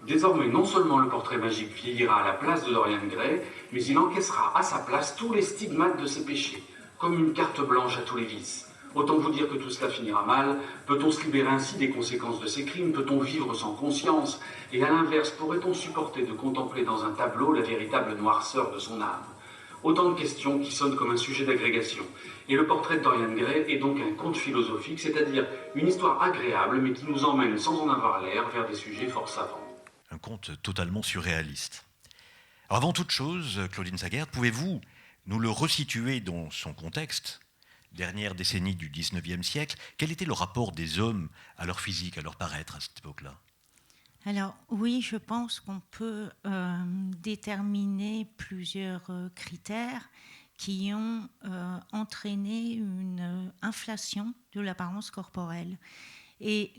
Désormais, non seulement le portrait magique vieillira à la place de Dorian Gray, mais il encaissera à sa place tous les stigmates de ses péchés, comme une carte blanche à tous les vices. Autant vous dire que tout cela finira mal. Peut-on se libérer ainsi des conséquences de ses crimes? Peut-on vivre sans conscience? Et à l'inverse, pourrait-on supporter de contempler dans un tableau la véritable noirceur de son âme? Autant de questions qui sonnent comme un sujet d'agrégation. Et le portrait de Dorian Gray est donc un conte philosophique, c'est-à-dire une histoire agréable, mais qui nous emmène sans en avoir l'air vers des sujets fort savants. Un conte totalement surréaliste. Alors avant toute chose, Claudine Sagard, pouvez-vous nous le resituer dans son contexte? Dernière décennie du XIXe siècle, quel était le rapport des hommes à leur physique, à leur paraître à cette époque-là? Alors oui, je pense qu'on peut déterminer plusieurs critères qui ont entraîné une inflation de l'apparence corporelle. Et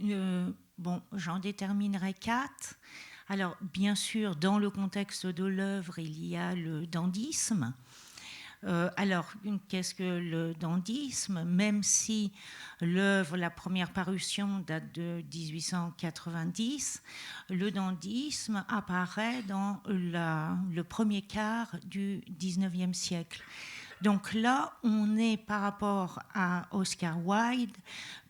bon, j'en déterminerai 4. Alors bien sûr, dans le contexte de l'œuvre, il y a le dandysme. Alors, qu'est-ce que le dandysme? Même si l'œuvre, la première parution date de 1890, le dandysme apparaît dans le premier quart du XIXe siècle. Donc là, on est par rapport à Oscar Wilde,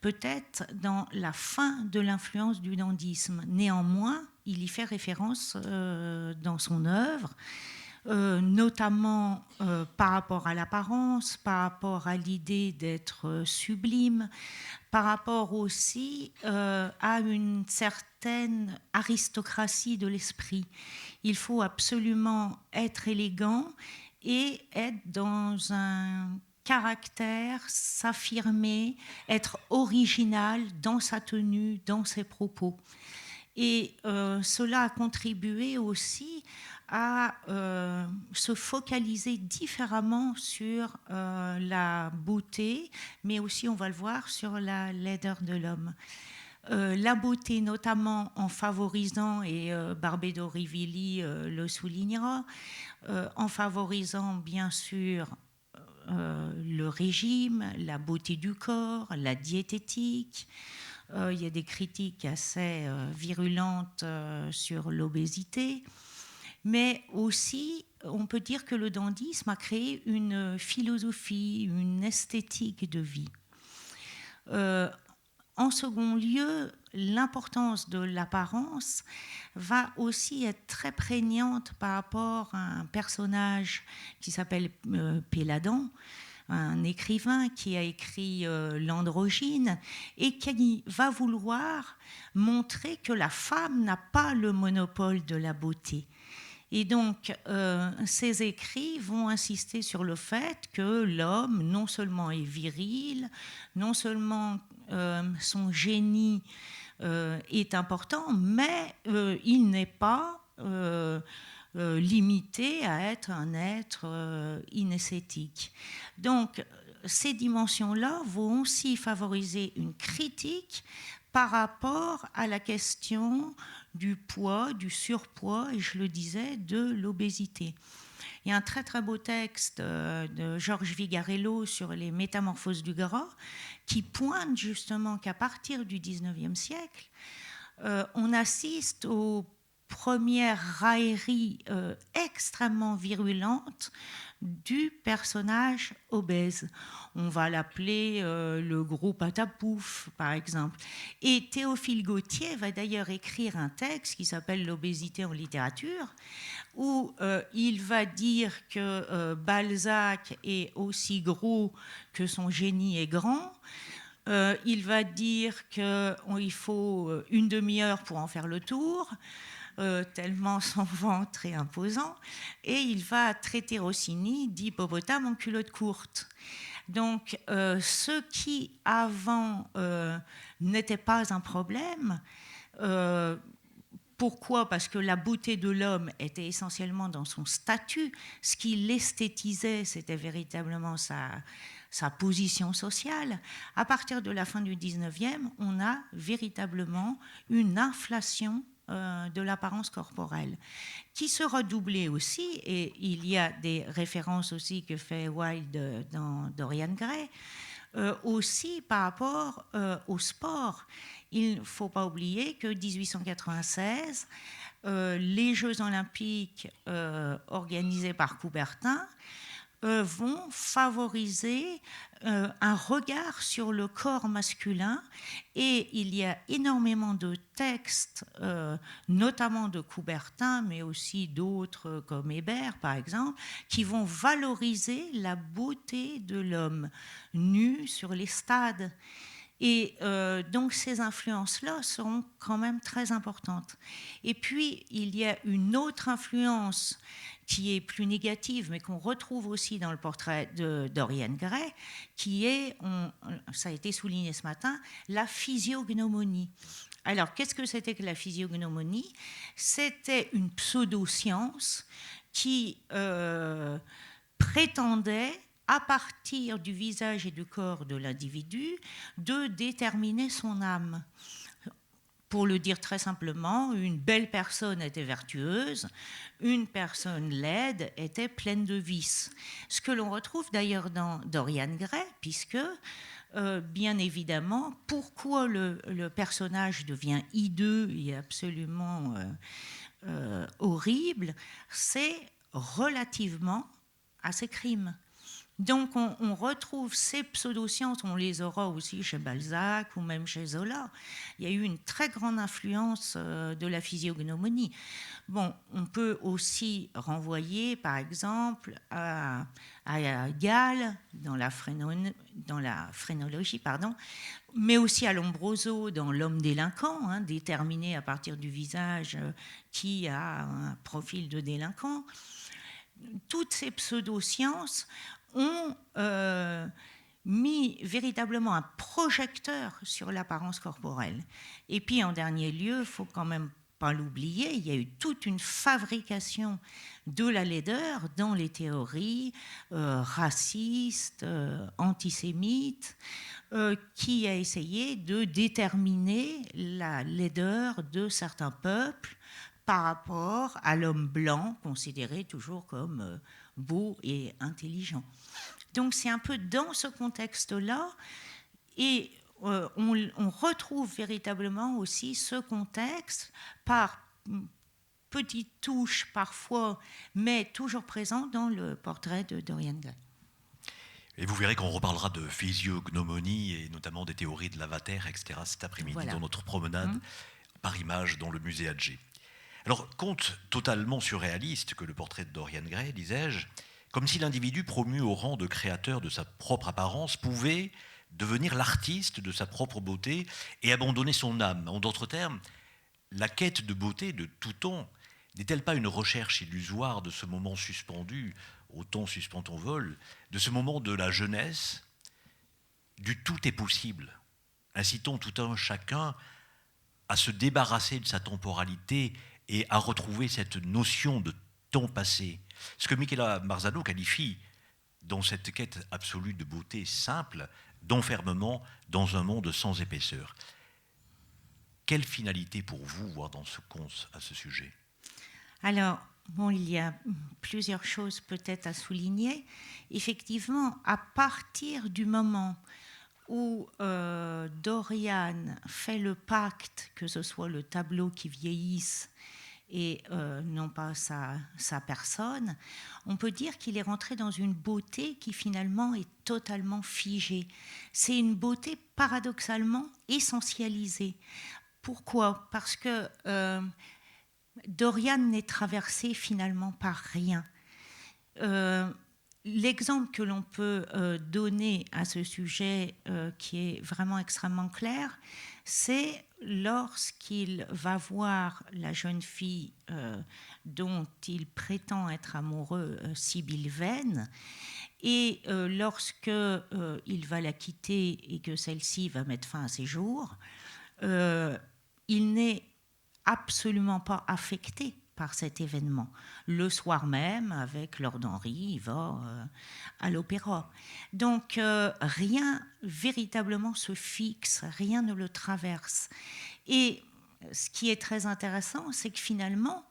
peut-être dans la fin de l'influence du dandysme. Néanmoins, il y fait référence dans son œuvre. Notamment par rapport à l'apparence, par rapport à l'idée d'être sublime, par rapport aussi à une certaine aristocratie de l'esprit. Il faut absolument être élégant et être dans un caractère, s'affirmer, être original dans sa tenue, dans ses propos. Et cela a contribué aussi à se focaliser différemment sur la beauté, mais aussi, on va le voir, sur la laideur de l'homme. La beauté, notamment en favorisant, et Barbero Rivilli le soulignera, en favorisant bien sûr le régime, la beauté du corps, la diététique. Il y a des critiques assez virulentes sur l'obésité. Mais aussi, on peut dire que le dandysme a créé une philosophie, une esthétique de vie. En second lieu, l'importance de l'apparence va aussi être très prégnante par rapport à un personnage qui s'appelle Péladan, un écrivain qui a écrit l'Androgyne et qui va vouloir montrer que la femme n'a pas le monopole de la beauté. Et donc, ces écrits vont insister sur le fait que l'homme, non seulement est viril, non seulement son génie est important, mais il n'est pas limité à être un être inesthétique. Donc, ces dimensions-là vont aussi favoriser une critique par rapport à la question du poids, du surpoids, et je le disais, de l'obésité. Il y a un très très beau texte de Georges Vigarello sur les métamorphoses du gras qui pointe justement qu'à partir du XIXe siècle, on assiste aux première raillerie extrêmement virulente du personnage obèse. On va l'appeler le gros patapouf, par exemple. Et Théophile Gautier va d'ailleurs écrire un texte qui s'appelle L'obésité en littérature, où il va dire que Balzac est aussi gros que son génie est grand. Il va dire qu'il faut une demi-heure pour en faire le tour. Tellement son ventre est imposant, et il va traiter Rossini d'hippopotame en culotte courte. Donc, ce qui avant n'était pas un problème, pourquoi? Parce que la beauté de l'homme était essentiellement dans son statut. Ce qui l'esthétisait, c'était véritablement sa position sociale. À partir de la fin du 19e, on a véritablement une inflation de l'apparence corporelle, qui sera doublée aussi, et il y a des références aussi que fait Wilde dans Dorian Gray, aussi par rapport au sport. Il ne faut pas oublier que 1896, les Jeux olympiques organisés par Coubertin vont favoriser un regard sur le corps masculin, et il y a énormément de textes, notamment de Coubertin, mais aussi d'autres comme Hébert par exemple, qui vont valoriser la beauté de l'homme nu sur les stades. Et donc ces influences-là seront quand même très importantes. Et puis il y a une autre influence qui est plus négative, mais qu'on retrouve aussi dans le portrait de Dorian Gray, qui est, ça a été souligné ce matin, la physiognomonie. Alors, qu'est-ce que c'était que la physiognomonie ? C'était une pseudo-science qui prétendait, à partir du visage et du corps de l'individu, de déterminer son âme. Pour le dire très simplement, une belle personne était vertueuse, une personne laide était pleine de vices. Ce que l'on retrouve d'ailleurs dans Dorian Gray, puisque, bien évidemment, pourquoi le personnage devient hideux et absolument horrible, c'est relativement à ses crimes. Donc on retrouve ces pseudosciences, on les aura aussi chez Balzac ou même chez Zola. Il y a eu une très grande influence de la physiognomonie. Bon, on peut aussi renvoyer par exemple à Gall dans la phrénologie, mais aussi à Lombroso dans L'homme délinquant, déterminé à partir du visage qui a un profil de délinquant. Toutes ces pseudosciences ont mis véritablement un projecteur sur l'apparence corporelle. Et puis, en dernier lieu, il ne faut quand même pas l'oublier, il y a eu toute une fabrication de la laideur dans les théories racistes, antisémites, qui a essayé de déterminer la laideur de certains peuples par rapport à l'homme blanc, considéré toujours comme beau et intelligent. Donc c'est un peu dans ce contexte-là, et on retrouve véritablement aussi ce contexte par petites touches parfois, mais toujours présent dans le portrait de Dorian Gray. Et vous verrez qu'on reparlera de physiognomonie et notamment des théories de Lavater, etc. cet après-midi dans notre promenade par image dans le musée Atget. Alors, conte totalement surréaliste que le portrait de Dorian Gray, disais-je, comme si l'individu promu au rang de créateur de sa propre apparence pouvait devenir l'artiste de sa propre beauté et abandonner son âme. En d'autres termes, la quête de beauté de tout temps n'est-elle pas une recherche illusoire de ce moment suspendu, au temps suspend ton vol, de ce moment de la jeunesse, du tout est possible, incitant tout un chacun à se débarrasser de sa temporalité et à retrouver cette notion de temps passé. Ce que Michela Marzano qualifie, dans cette quête absolue de beauté simple, d'enfermement dans un monde sans épaisseur. Quelle finalité pour vous voir dans ce conte à ce sujet ? Alors, bon, il y a plusieurs choses peut-être à souligner. Effectivement, à partir du moment où Dorian fait le pacte, que ce soit le tableau qui vieillisse et non pas sa personne, on peut dire qu'il est rentré dans une beauté qui finalement est totalement figée. C'est une beauté paradoxalement essentialisée. Pourquoi ? Parce que Dorian n'est traversé finalement par rien. L'exemple que l'on peut donner à ce sujet, qui est vraiment extrêmement clair, c'est lorsqu'il va voir la jeune fille dont il prétend être amoureux, Sibylle Vane, et lorsque il va la quitter et que celle-ci va mettre fin à ses jours, il n'est absolument pas affecté par cet événement. Le soir même, avec Lord Henry, il va à l'opéra. Donc, rien véritablement se fixe, rien ne le traverse. Et ce qui est très intéressant, c'est que finalement,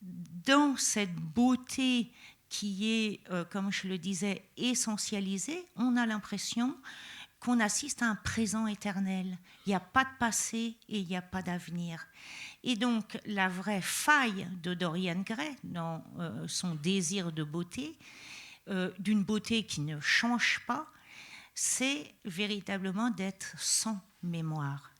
dans cette beauté qui est, comme je le disais, essentialisée, on a l'impression qu'on assiste à un présent éternel. Il n'y a pas de passé et il n'y a pas d'avenir. Et donc, la vraie faille de Dorian Gray dans son désir de beauté, d'une beauté qui ne change pas, c'est véritablement d'être sans mémoire.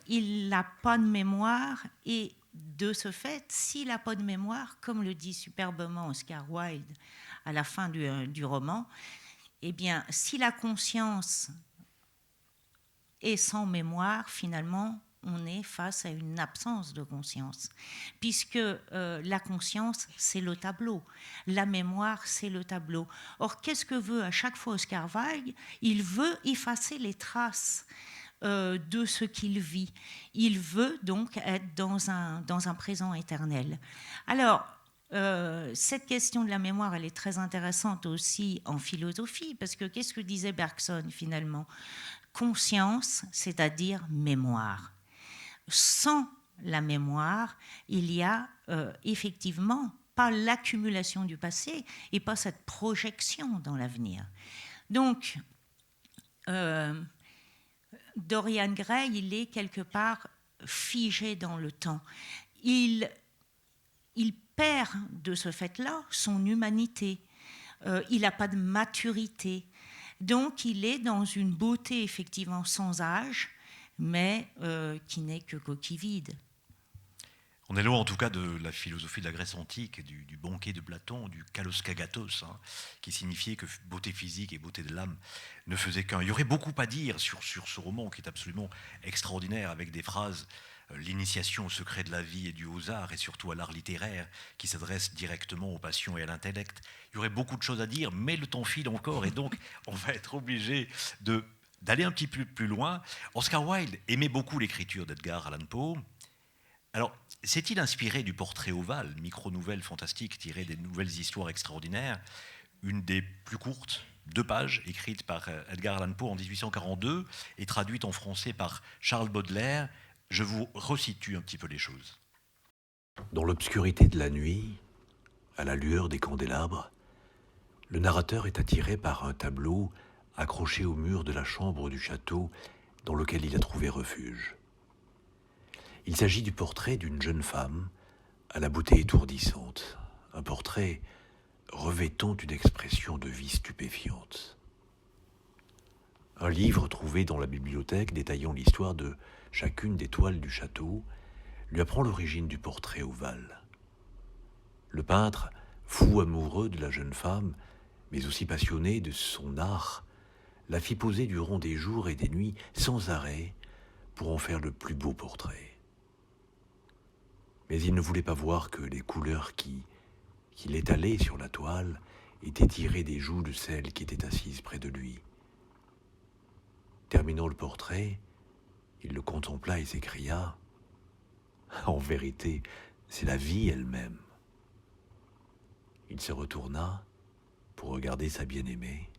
Il n'a pas de mémoire et de ce fait, s'il n'a pas de mémoire, comme le dit superbement Oscar Wilde à la fin du roman, eh bien, si la conscience est sans mémoire, finalement, on est face à une absence de conscience, puisque la conscience, c'est le tableau, la mémoire, c'est le tableau. Or, qu'est-ce que veut à chaque fois Oscar Wilde ? Il veut effacer les traces de ce qu'il vit. Il veut donc être dans un présent éternel. Alors, cette question de la mémoire, elle est très intéressante aussi en philosophie, parce que qu'est-ce que disait Bergson finalement ? Conscience, c'est-à-dire mémoire. Sans la mémoire, il y a effectivement pas l'accumulation du passé et pas cette projection dans l'avenir. Donc, Dorian Gray, il est quelque part figé dans le temps. Il perd de ce fait-là son humanité. Il n'a pas de maturité. Donc, il est dans une beauté effectivement sans âge, mais qui n'est que coquille vide. On est loin en tout cas de la philosophie de la Grèce antique, du banquet de Platon, du kalos kagatos, qui signifiait que beauté physique et beauté de l'âme ne faisaient qu'un. Il y aurait beaucoup à dire sur ce roman qui est absolument extraordinaire, avec des phrases, l'initiation au secret de la vie et du aux-arts, et surtout à l'art littéraire, qui s'adresse directement aux passions et à l'intellect. Il y aurait beaucoup de choses à dire, mais le temps file encore, et donc on va être obligé d'aller un petit peu plus loin. Oscar Wilde aimait beaucoup l'écriture d'Edgar Allan Poe. Alors, s'est-il inspiré du portrait ovale, micro-nouvelle fantastique tirée des nouvelles histoires extraordinaires, une des plus courtes, 2 pages, écrite par Edgar Allan Poe en 1842 et traduite en français par Charles Baudelaire. Je vous resitue un petit peu les choses. Dans l'obscurité de la nuit, à la lueur des candélabres, le narrateur est attiré par un tableau accroché au mur de la chambre du château dans lequel il a trouvé refuge. Il s'agit du portrait d'une jeune femme à la beauté étourdissante, un portrait revêtant une expression de vie stupéfiante. Un livre trouvé dans la bibliothèque détaillant l'histoire de chacune des toiles du château lui apprend l'origine du portrait ovale. Le peintre, fou amoureux de la jeune femme, mais aussi passionné de son art, la fit poser durant des jours et des nuits sans arrêt pour en faire le plus beau portrait. Mais il ne voulait pas voir que les couleurs qu'il étalait sur la toile étaient tirées des joues de celle qui était assise près de lui. Terminant le portrait, il le contempla et s'écria « En vérité, c'est la vie elle-même. » Il se retourna pour regarder sa bien-aimée.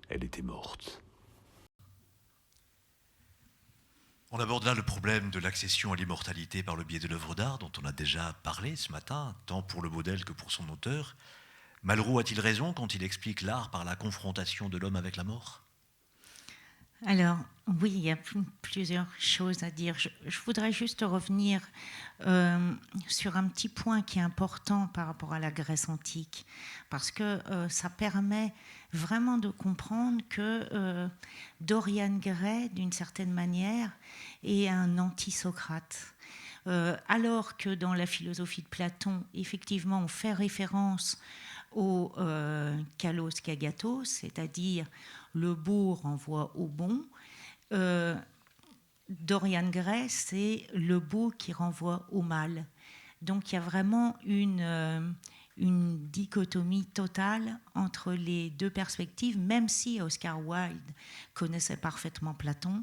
Elle était morte. On aborde là le problème de l'accession à l'immortalité par le biais de l'œuvre d'art, dont on a déjà parlé ce matin, tant pour le modèle que pour son auteur. Malraux a-t-il raison quand il explique l'art par la confrontation de l'homme avec la mort ? Alors, oui, il y a plusieurs choses à dire. Je voudrais juste revenir sur un petit point qui est important par rapport à la Grèce antique, parce que ça permet vraiment de comprendre que Dorian Gray, d'une certaine manière, est un anti-Socrate. Alors que dans la philosophie de Platon, effectivement, on fait référence au kalos kagatos, c'est-à-dire le beau renvoie au bon. Dorian Gray, c'est le beau qui renvoie au mal. Donc il y a vraiment une dichotomie totale entre les deux perspectives, même si Oscar Wilde connaissait parfaitement Platon.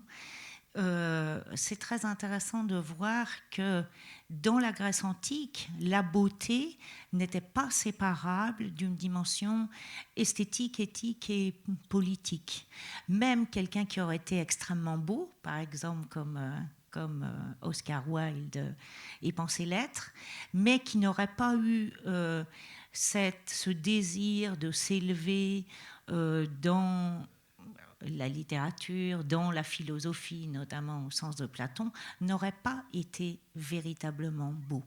C'est très intéressant de voir que dans la Grèce antique, la beauté n'était pas séparable d'une dimension esthétique, éthique et politique. Même quelqu'un qui aurait été extrêmement beau, par exemple comme Oscar Wilde y pensait l'être, mais qui n'aurait pas eu ce désir de s'élever dans la littérature, dans la philosophie, notamment au sens de Platon, n'aurait pas été véritablement beau.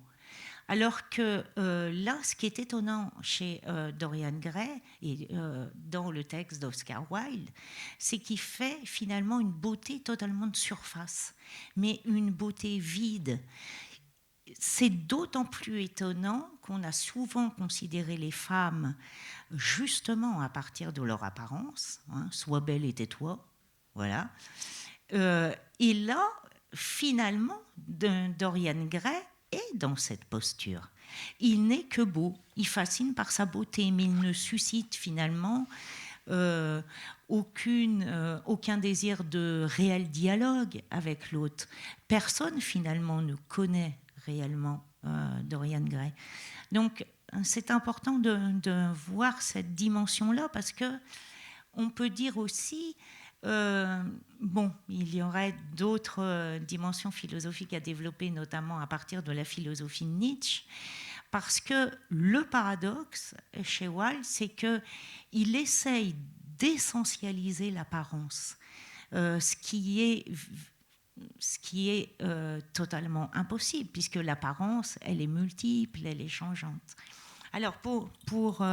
Alors que là, ce qui est étonnant chez Dorian Gray et dans le texte d'Oscar Wilde, c'est qu'il fait finalement une beauté totalement de surface, mais une beauté vide. C'est d'autant plus étonnant qu'on a souvent considéré les femmes justement à partir de leur apparence, hein, sois belle et tais-toi, voilà. Et là, finalement, Dorian Gray est dans cette posture. Il n'est que beau, il fascine par sa beauté, mais il ne suscite finalement aucun désir de réel dialogue avec l'autre. Personne finalement ne connaît réellement Dorian Gray. Donc c'est important de voir cette dimension-là, parce que on peut dire aussi il y aurait d'autres dimensions philosophiques à développer, notamment à partir de la philosophie de Nietzsche, parce que le paradoxe chez Wilde, c'est qu'il essaye d'essentialiser l'apparence, ce qui est totalement impossible, puisque l'apparence, elle est multiple, elle est changeante. Alors, pour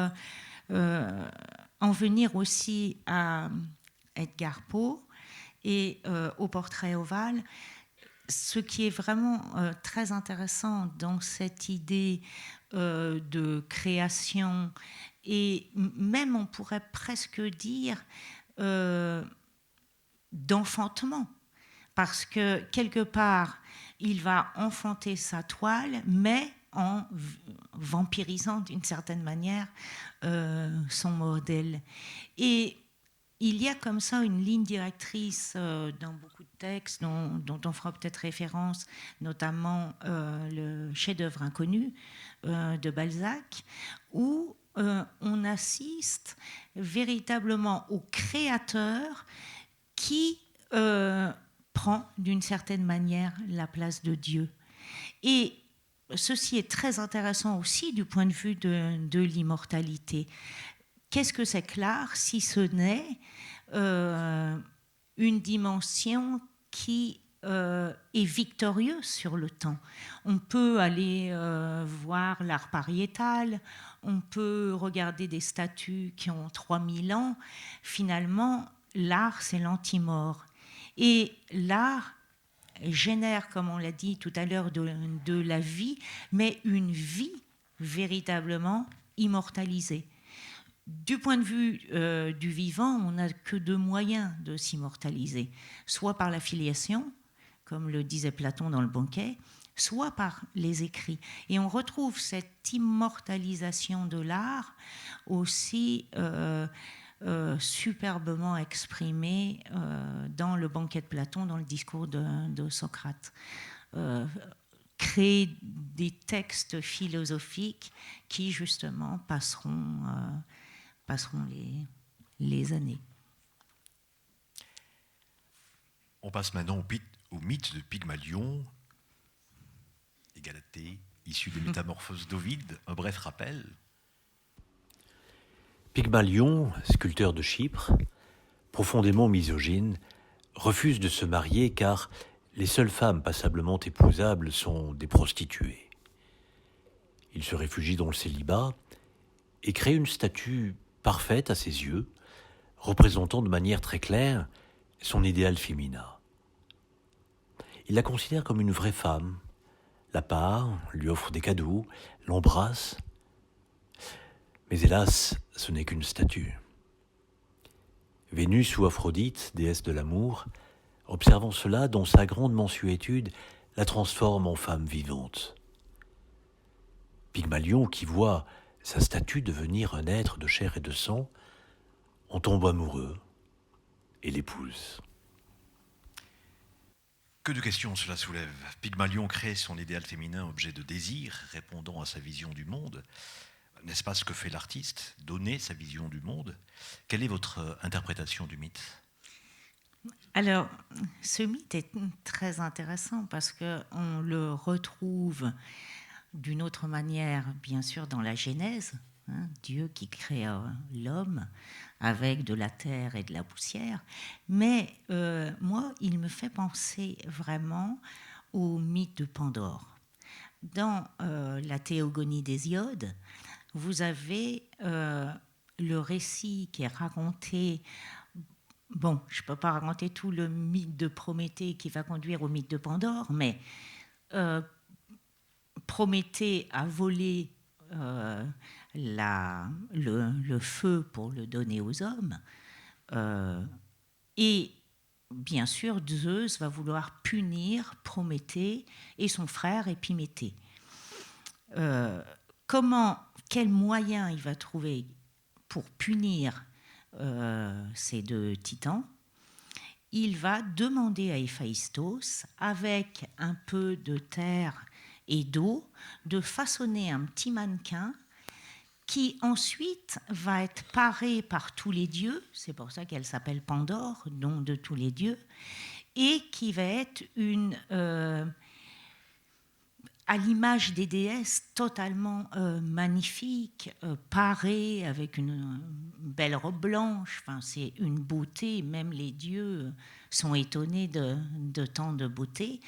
en venir aussi à Edgar Poe et au portrait ovale, ce qui est vraiment très intéressant dans cette idée de création, et même on pourrait presque dire d'enfantement, parce que quelque part il va enfanter sa toile, mais en vampirisant d'une certaine manière son modèle. Et il y a comme ça une ligne directrice dans beaucoup de textes dont on fera peut-être référence, notamment le chef-d'œuvre inconnu de Balzac, où on assiste véritablement au créateur qui prend d'une certaine manière la place de Dieu. Et ceci est très intéressant aussi du point de vue de l'immortalité. Qu'est-ce que c'est que l'art si ce n'est une dimension qui est victorieuse sur le temps? On peut aller voir l'art pariétal, on peut regarder des statues qui ont 3000 ans. Finalement, l'art, c'est l'antimort. Et l'art génère, comme on l'a dit tout à l'heure, de la vie, mais une vie véritablement immortalisée. Du point de vue du vivant, on n'a que deux moyens de s'immortaliser, soit par la filiation, comme le disait Platon dans le Banquet, soit par les écrits. Et on retrouve cette immortalisation de l'art aussi superbement exprimée dans le Banquet de Platon, dans le discours de Socrate. Créer des textes philosophiques qui, justement, passeront les années. On passe maintenant au mythe de Pygmalion et Galatée, issu des Métamorphoses d'Ovide. Un bref rappel. Pygmalion, sculpteur de Chypre, profondément misogyne, refuse de se marier car les seules femmes passablement épousables sont des prostituées. Il se réfugie dans le célibat et crée une statue parfaite à ses yeux, représentant de manière très claire son idéal féminin. Il la considère comme une vraie femme, la pare, lui offre des cadeaux, l'embrasse. Mais hélas, ce n'est qu'une statue. Vénus ou Aphrodite, déesse de l'amour, observant cela, dans sa grande mansuétude, la transforme en femme vivante. Pygmalion, qui voit sa statue devenir un être de chair et de sang, en tombe amoureux et l'épouse. Que de questions cela soulève. Pygmalion crée son idéal féminin objet de désir, répondant à sa vision du monde. N'est-ce pas ce que fait l'artiste, donner sa vision du monde? Quelle est votre interprétation du mythe? Alors, ce mythe est très intéressant parce qu'on le retrouve d'une autre manière, bien sûr, dans la Genèse, Dieu qui créa l'homme avec de la terre et de la poussière. Mais moi, il me fait penser vraiment au mythe de Pandore. Dans la Théogonie d'Hésiode, vous avez le récit qui est raconté. Bon, je ne peux pas raconter tout le mythe de Prométhée qui va conduire au mythe de Pandore, mais Prométhée a volé le feu pour le donner aux hommes. Et bien sûr, Zeus va vouloir punir Prométhée et son frère Épiméthée. Quels moyens il va trouver pour punir ces deux titans? Il va demander à Héphaïstos, avec un peu de terre et d'eau, de façonner un petit mannequin qui ensuite va être paré par tous les dieux, c'est pour ça qu'elle s'appelle Pandore, nom de tous les dieux, et qui va être à l'image des déesses, totalement magnifique, parée avec une belle robe blanche. Enfin, c'est une beauté, même les dieux sont étonnés de tant de beauté.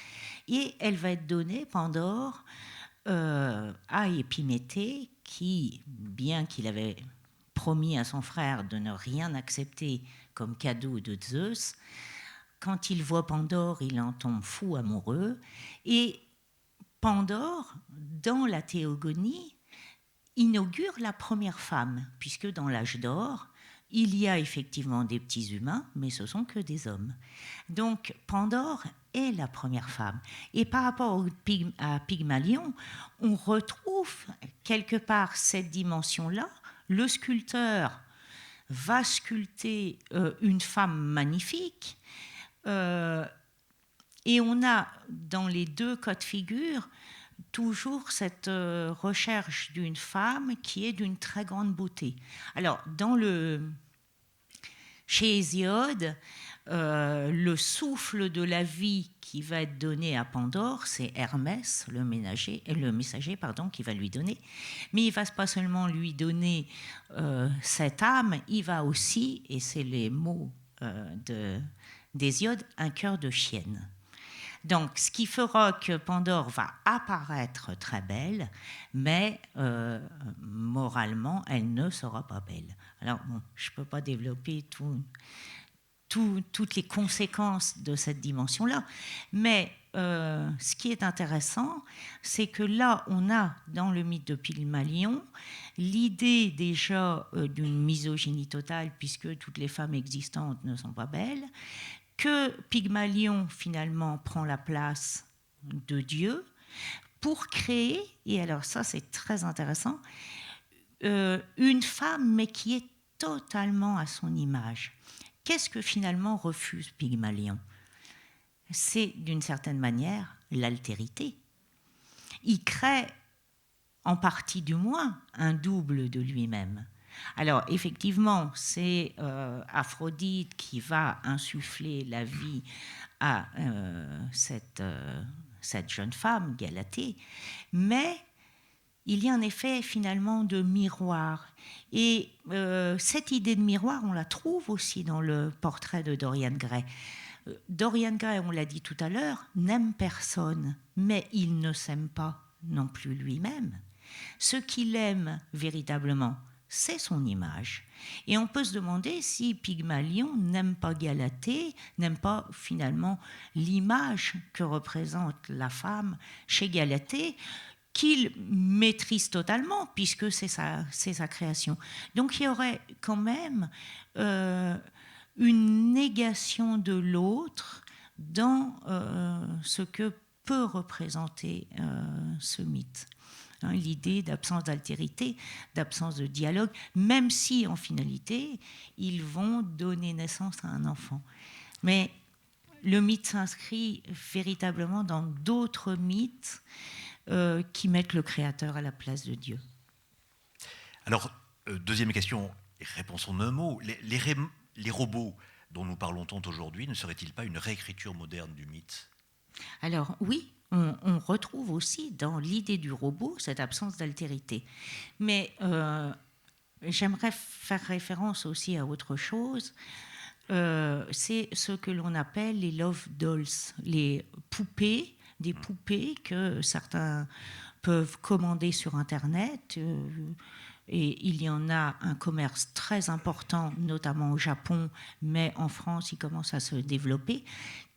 Et elle va être donnée, Pandore, à Épiméthée, qui, bien qu'il avait promis à son frère de ne rien accepter comme cadeau de Zeus, quand il voit Pandore, il en tombe fou amoureux. Et Pandore, dans la Théogonie, inaugure la première femme, puisque dans l'âge d'or, il y a effectivement des petits humains, mais ce sont que des hommes. Donc Pandore est la première femme. Et par rapport à Pygmalion, on retrouve quelque part cette dimension-là. Le sculpteur va sculpter une femme magnifique, et on a dans les deux cas de figure toujours cette recherche d'une femme qui est d'une très grande beauté. Alors, chez Hésiode, le souffle de la vie qui va être donné à Pandore, c'est Hermès, le messager, qui va lui donner. Mais il ne va pas seulement lui donner cette âme, il va aussi, et c'est les mots d'Hésiode, un cœur de chienne. Donc, ce qui fera que Pandore va apparaître très belle, mais moralement, elle ne sera pas belle. Alors, bon, je ne peux pas développer toutes les conséquences de cette dimension-là, mais ce qui est intéressant, c'est que là, on a, dans le mythe de Pygmalion, l'idée déjà d'une misogynie totale, puisque toutes les femmes existantes ne sont pas belles, que Pygmalion, finalement, prend la place de Dieu pour créer, et alors ça c'est très intéressant, une femme, mais qui est totalement à son image. Qu'est-ce que finalement refuse Pygmalion? C'est d'une certaine manière l'altérité. Il crée, en partie du moins, un double de lui-même. Alors, effectivement, c'est Aphrodite qui va insuffler la vie à cette jeune femme, Galatée, mais il y a un effet finalement de miroir. Et cette idée de miroir, on la trouve aussi dans le portrait de Dorian Gray. Dorian Gray, on l'a dit tout à l'heure, n'aime personne, mais il ne s'aime pas non plus lui-même. Ce qu'il aime véritablement, c'est son image. Et on peut se demander si Pygmalion n'aime pas Galatée, n'aime pas finalement l'image que représente la femme chez Galatée, qu'il maîtrise totalement, puisque c'est sa création. Donc il y aurait quand même une négation de l'autre dans ce que peut représenter ce mythe. L'idée d'absence d'altérité, d'absence de dialogue, même si en finalité, ils vont donner naissance à un enfant. Mais le mythe s'inscrit véritablement dans d'autres mythes qui mettent le Créateur à la place de Dieu. Alors, deuxième question, réponse en un mot. Les robots dont nous parlons tant aujourd'hui, ne seraient-ils pas une réécriture moderne du mythe? Alors oui, on retrouve aussi dans l'idée du robot cette absence d'altérité. Mais j'aimerais faire référence aussi à autre chose. C'est ce que l'on appelle les love dolls, les poupées, des poupées que certains peuvent commander sur Internet. Et il y en a un commerce très important, notamment au Japon, mais en France, il commence à se développer,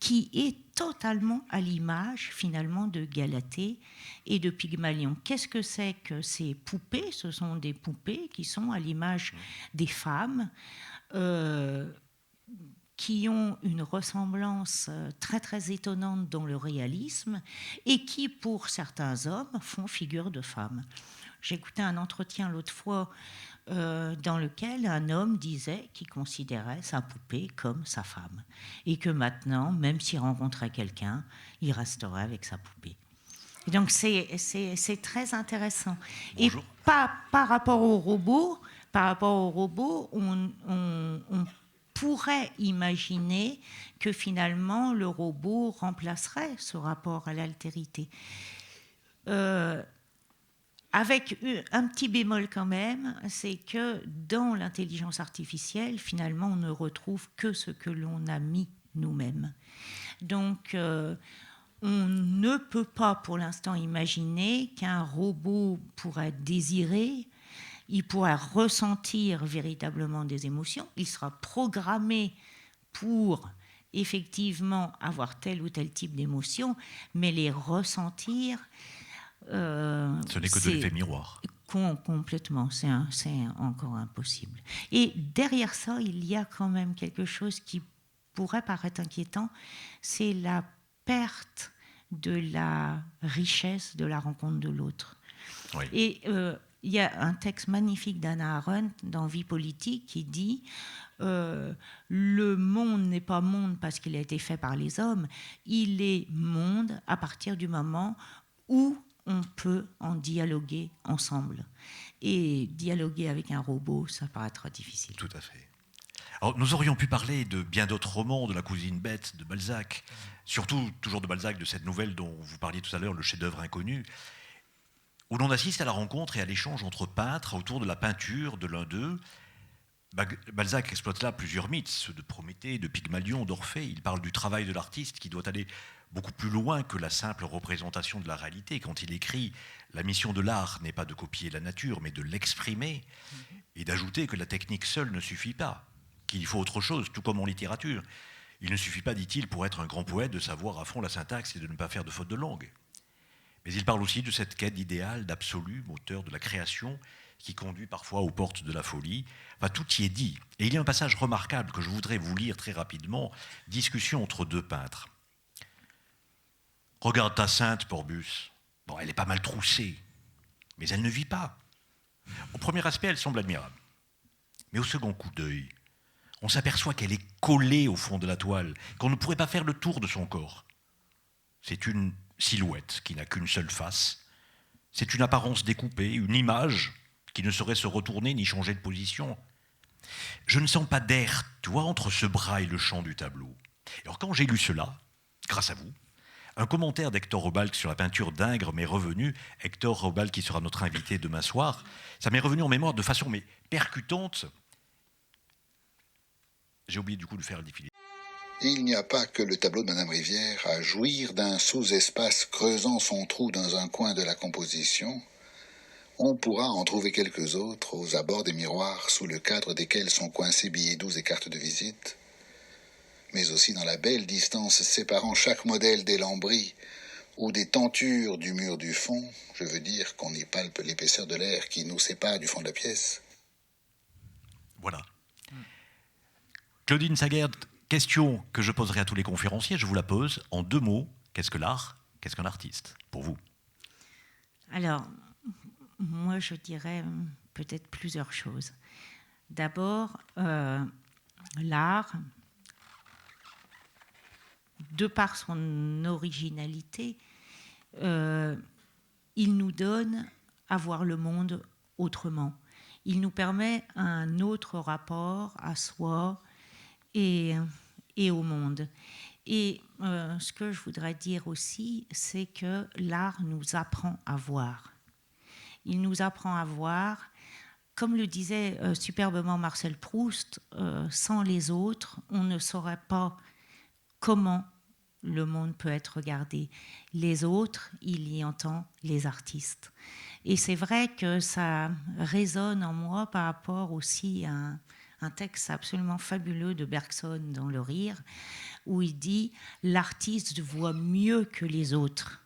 qui est totalement à l'image, finalement, de Galatée et de Pygmalion. Qu'est-ce que c'est que ces poupées? Ce sont des poupées qui sont à l'image des femmes, qui ont une ressemblance très, très étonnante dans le réalisme et qui, pour certains hommes, font figure de femmes. J'écoutais un entretien l'autre fois dans lequel un homme disait qu'il considérait sa poupée comme sa femme et que maintenant, même s'il rencontrait quelqu'un, il resterait avec sa poupée. Et donc c'est très intéressant. Bonjour. Et par rapport au robot, on pourrait imaginer que finalement le robot remplacerait ce rapport à l'altérité. Avec un petit bémol quand même, c'est que dans l'intelligence artificielle, finalement, on ne retrouve que ce que l'on a mis nous-mêmes. Donc, on ne peut pas pour l'instant imaginer qu'un robot pourrait désirer, il pourrait ressentir véritablement des émotions, il sera programmé pour effectivement avoir tel ou tel type d'émotion, mais les ressentir... ce n'est que de l'effet miroir. Complètement, c'est encore impossible. Et derrière ça, il y a quand même quelque chose qui pourrait paraître inquiétant, c'est la perte de la richesse de la rencontre de l'autre. Oui. Et il y a un texte magnifique d'Hannah Arendt dans Vie politique qui dit le monde n'est pas monde parce qu'il a été fait par les hommes, il est monde à partir du moment où on peut en dialoguer ensemble. Et dialoguer avec un robot, ça paraîtra difficile. Tout à fait. Alors, nous aurions pu parler de bien d'autres romans, de La cousine bête, de Balzac, surtout toujours de Balzac, de cette nouvelle dont vous parliez tout à l'heure, Le chef-d'œuvre inconnu, où l'on assiste à la rencontre et à l'échange entre peintres autour de la peinture de l'un d'eux. Balzac exploite là plusieurs mythes, ceux de Prométhée, de Pygmalion, d'Orphée. Il parle du travail de l'artiste qui doit aller beaucoup plus loin que la simple représentation de la réalité. Quand il écrit « La mission de l'art n'est pas de copier la nature, mais de l'exprimer », et d'ajouter que la technique seule ne suffit pas, qu'il faut autre chose, tout comme en littérature. Il ne suffit pas, dit-il, pour être un grand poète, de savoir à fond la syntaxe et de ne pas faire de faute de langue. Mais il parle aussi de cette quête d'idéal, d'absolu, moteur de la création, qui conduit parfois aux portes de la folie. Enfin, tout y est dit. Et il y a un passage remarquable que je voudrais vous lire très rapidement, discussion entre deux peintres. « Regarde ta sainte, Porbus. Bon, elle est pas mal troussée, mais elle ne vit pas. Au premier aspect, elle semble admirable. Mais au second coup d'œil, on s'aperçoit qu'elle est collée au fond de la toile, qu'on ne pourrait pas faire le tour de son corps. C'est une silhouette qui n'a qu'une seule face. C'est une apparence découpée, une image qui ne saurait se retourner ni changer de position. Je ne sens pas d'air, tu vois, entre ce bras et le champ du tableau. Alors quand j'ai lu cela, grâce à vous, un commentaire d'Hector Robalc sur la peinture d'Ingres m'est revenu. Hector Robalc, qui sera notre invité demain soir, ça m'est revenu en mémoire de façon percutante. J'ai oublié du coup de faire le défilé. Il n'y a pas que le tableau de Madame Rivière à jouir d'un sous-espace creusant son trou dans un coin de la composition. On pourra en trouver quelques autres aux abords des miroirs sous le cadre desquels sont coincés billets doux et cartes de visite, mais aussi dans la belle distance séparant chaque modèle des lambris ou des tentures du mur du fond, je veux dire qu'on y palpe l'épaisseur de l'air qui nous sépare du fond de la pièce. Voilà. Claudine Sagert, question que je poserai à tous les conférenciers, je vous la pose en 2 mots. Qu'est-ce que l'art? Qu'est-ce qu'un artiste, pour vous? Alors, moi, je dirais peut-être plusieurs choses. D'abord, l'art, de par son originalité, il nous donne à voir le monde autrement. Il nous permet un autre rapport à soi et au monde. Et ce que je voudrais dire aussi, c'est que l'art nous apprend à voir. Il nous apprend à voir comme le disait superbement Marcel Proust, sans les autres, on ne saurait pas comment le monde peut être regardé. Les autres, il y entend les artistes. Et c'est vrai que ça résonne en moi par rapport aussi à un texte absolument fabuleux de Bergson dans Le Rire, où il dit « L'artiste voit mieux que les autres